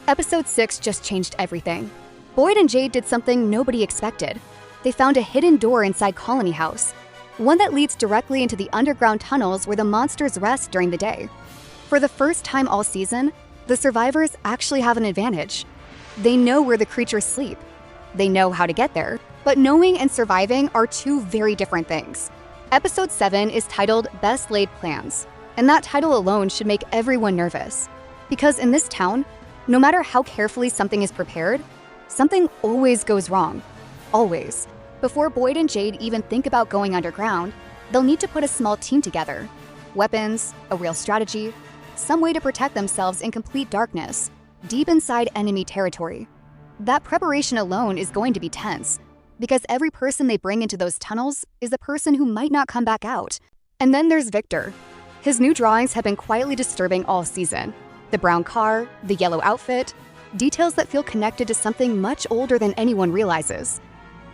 Episode 6 just changed everything. Boyd and Jade did something nobody expected. They found a hidden door inside Colony House, one that leads directly into the underground tunnels where the monsters rest during the day. For the first time all season, the survivors actually have an advantage. They know where the creatures sleep. They know how to get there. But knowing and surviving are two very different things. Episode 7 is titled Best Laid Plans, and that title alone should make everyone nervous. Because in this town, no matter how carefully something is prepared, something always goes wrong. Always. Before Boyd and Jade even think about going underground, they'll need to put a small team together. Weapons, a real strategy, some way to protect themselves in complete darkness, deep inside enemy territory. That preparation alone is going to be tense, because every person they bring into those tunnels is a person who might not come back out. And then there's Victor. His new drawings have been quietly disturbing all season. The brown car, the yellow outfit, details that feel connected to something much older than anyone realizes.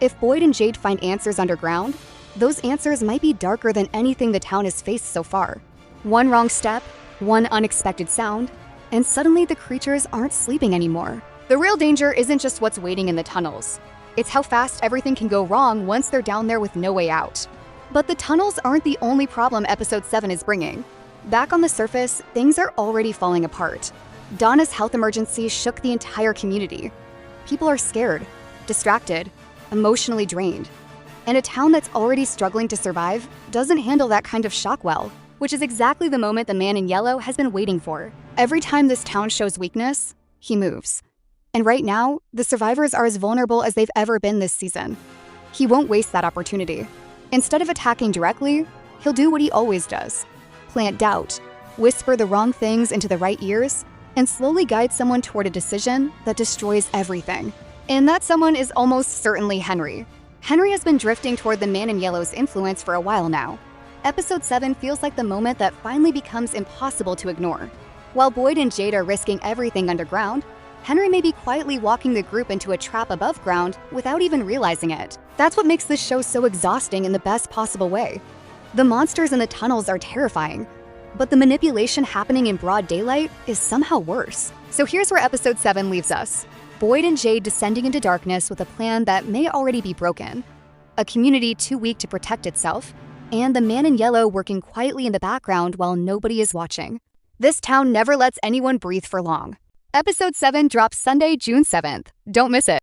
If Boyd and Jade find answers underground, those answers might be darker than anything the town has faced so far. One wrong step, one unexpected sound, and suddenly the creatures aren't sleeping anymore. The real danger isn't just what's waiting in the tunnels. It's how fast everything can go wrong once they're down there with no way out. But the tunnels aren't the only problem Episode 7 is bringing. Back on the surface, things are already falling apart. Donna's health emergency shook the entire community. People are scared, distracted, emotionally drained. And a town that's already struggling to survive doesn't handle that kind of shock well, which is exactly the moment the man in yellow has been waiting for. Every time this town shows weakness, he moves. And right now, the survivors are as vulnerable as they've ever been this season. He won't waste that opportunity. Instead of attacking directly, he'll do what he always does. Plant doubt, whisper the wrong things into the right ears, and slowly guide someone toward a decision that destroys everything. And that someone is almost certainly Henry. Henry has been drifting toward the man in yellow's influence for a while now. Episode 7 feels like the moment that finally becomes impossible to ignore. While Boyd and Jade are risking everything underground, Henry may be quietly walking the group into a trap above ground without even realizing it. That's what makes this show so exhausting in the best possible way. The monsters in the tunnels are terrifying, but the manipulation happening in broad daylight is somehow worse. So here's where Episode 7 leaves us. Boyd and Jade descending into darkness with a plan that may already be broken. A community too weak to protect itself, and the man in yellow working quietly in the background while nobody is watching. This town never lets anyone breathe for long. Episode 7 drops Sunday, June 7th. Don't miss it.